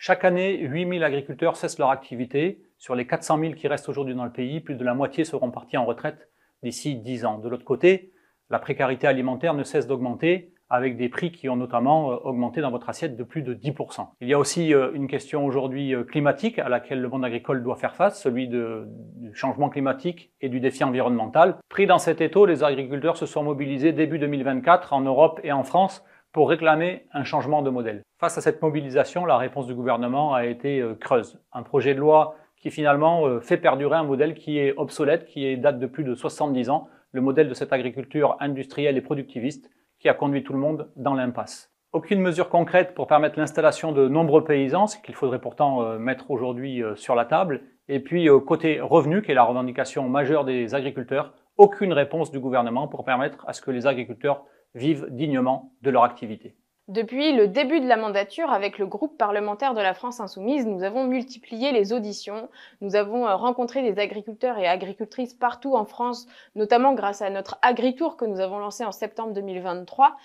Chaque année, 8 000 agriculteurs cessent leur activité. Sur les 400 000 qui restent aujourd'hui dans le pays, plus de la moitié seront partis en retraite d'ici 10 ans. De l'autre côté, la précarité alimentaire ne cesse d'augmenter, avec des prix qui ont notamment augmenté dans votre assiette de plus de 10%. Il y a aussi une question aujourd'hui climatique à laquelle le monde agricole doit faire face, celui du changement climatique et du défi environnemental. Pris dans cet étau, les agriculteurs se sont mobilisés début 2024 en Europe et en France pour réclamer un changement de modèle. Face à cette mobilisation, la réponse du gouvernement a été creuse. Un projet de loi qui finalement fait perdurer un modèle qui est obsolète, qui date de plus de 70 ans, le modèle de cette agriculture industrielle et productiviste qui a conduit tout le monde dans l'impasse. Aucune mesure concrète pour permettre l'installation de nombreux paysans, ce qu'il faudrait pourtant mettre aujourd'hui sur la table. Et puis côté revenu, qui est la revendication majeure des agriculteurs, aucune réponse du gouvernement pour permettre à ce que les agriculteurs vivent dignement de leur activité. Depuis le début de la mandature, avec le groupe parlementaire de la France Insoumise, nous avons multiplié les auditions. Nous avons rencontré des agriculteurs et agricultrices partout en France, notamment grâce à notre Agritour que nous avons lancé en septembre 2023.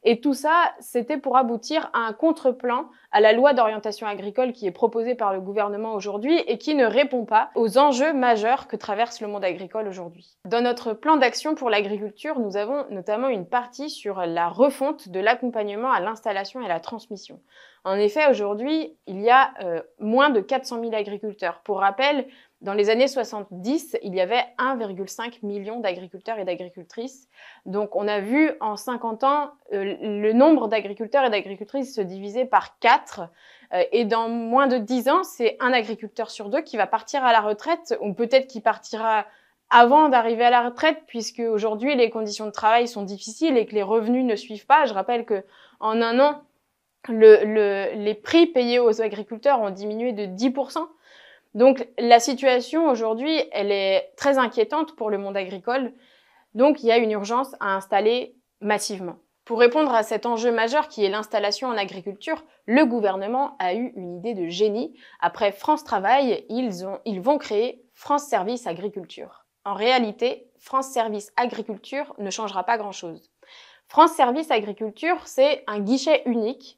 Et tout ça, c'était pour aboutir à un contre-plan à la loi d'orientation agricole qui est proposée par le gouvernement aujourd'hui et qui ne répond pas aux enjeux majeurs que traverse le monde agricole aujourd'hui. Dans notre plan d'action pour l'agriculture, nous avons notamment une partie sur la refonte de l'accompagnement à l'installation et à la transmission. En effet, aujourd'hui, il y a moins de 400 000 agriculteurs. Pour rappel, dans les années 70, il y avait 1,5 million d'agriculteurs et d'agricultrices. Donc on a vu en 50 ans le nombre d'agriculteurs et d'agricultrices se diviser par 4. Et dans moins de 10 ans, c'est un agriculteur sur 2 qui va partir à la retraite, ou peut-être qui partira avant d'arriver à la retraite, puisque aujourd'hui les conditions de travail sont difficiles et que les revenus ne suivent pas. Je rappelle que en un an, les prix payés aux agriculteurs ont diminué de 10%. Donc la situation aujourd'hui, elle est très inquiétante pour le monde agricole. Donc il y a une urgence à installer massivement. Pour répondre à cet enjeu majeur qui est l'installation en agriculture, le gouvernement a eu une idée de génie. Après France Travail, ils vont créer France Service Agriculture. En réalité, France Service Agriculture ne changera pas grand-chose. France Service Agriculture, c'est un guichet unique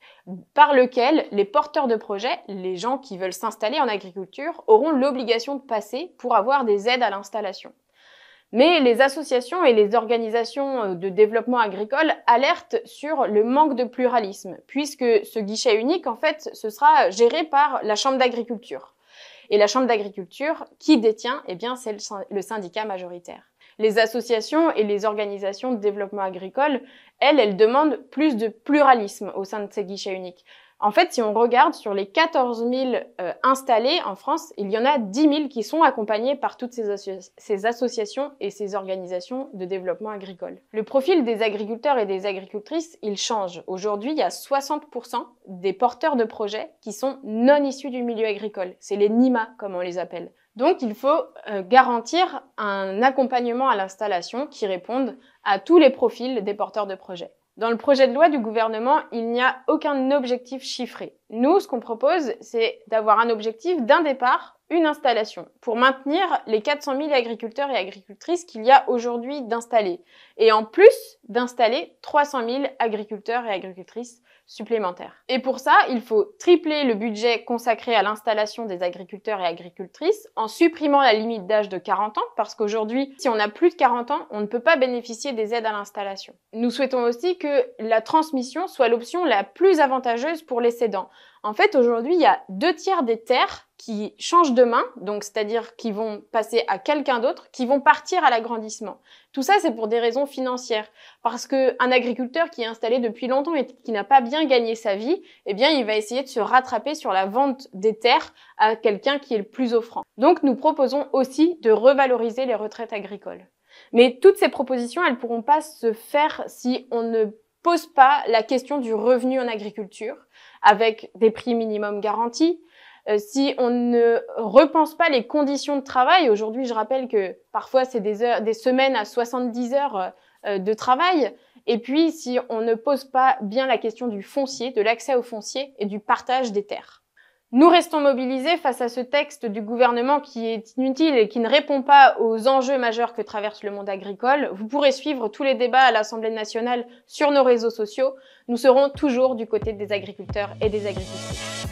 par lequel les porteurs de projets, les gens qui veulent s'installer en agriculture, auront l'obligation de passer pour avoir des aides à l'installation. Mais les associations et les organisations de développement agricole alertent sur le manque de pluralisme, puisque ce guichet unique, en fait, ce sera géré par la Chambre d'agriculture. Et la Chambre d'agriculture, qui détient, eh bien, c'est le syndicat majoritaire. Les associations et les organisations de développement agricole, elles demandent plus de pluralisme au sein de ces guichets uniques. En fait, si on regarde sur les 14 000 installés en France, il y en a 10 000 qui sont accompagnés par toutes ces associations et ces organisations de développement agricole. Le profil des agriculteurs et des agricultrices, il change. Aujourd'hui, il y a 60% des porteurs de projets qui sont non issus du milieu agricole. C'est les NIMA, comme on les appelle. Donc, il faut garantir un accompagnement à l'installation qui réponde à tous les profils des porteurs de projets. Dans le projet de loi du gouvernement, il n'y a aucun objectif chiffré. Nous, ce qu'on propose, c'est d'avoir un objectif d'un départ, une installation, pour maintenir les 400 000 agriculteurs et agricultrices qu'il y a aujourd'hui d'installés. Et en plus, d'installer 300 000 agriculteurs et agricultrices supplémentaires. Et pour ça, il faut tripler le budget consacré à l'installation des agriculteurs et agricultrices en supprimant la limite d'âge de 40 ans, parce qu'aujourd'hui, si on a plus de 40 ans, on ne peut pas bénéficier des aides à l'installation. Nous souhaitons aussi que la transmission soit l'option la plus avantageuse pour les cédants. En fait, aujourd'hui, il y a 2/3 des terres qui changent de main, donc c'est-à-dire qui vont passer à quelqu'un d'autre, qui vont partir à l'agrandissement. Tout ça, c'est pour des raisons financières. Parce qu'un agriculteur qui est installé depuis longtemps et qui n'a pas bien gagné sa vie, eh bien, il va essayer de se rattraper sur la vente des terres à quelqu'un qui est le plus offrant. Donc, nous proposons aussi de revaloriser les retraites agricoles. Mais toutes ces propositions, elles ne pourront pas se faire si on ne pose pas la question du revenu en agriculture, avec des prix minimum garantis, si on ne repense pas les conditions de travail. Aujourd'hui, je rappelle que parfois c'est des semaines à 70 heures de travail. Et puis, si on ne pose pas bien la question du foncier, de l'accès au foncier et du partage des terres. Nous restons mobilisés face à ce texte du gouvernement qui est inutile et qui ne répond pas aux enjeux majeurs que traverse le monde agricole. Vous pourrez suivre tous les débats à l'Assemblée nationale sur nos réseaux sociaux. Nous serons toujours du côté des agriculteurs et des agricultrices.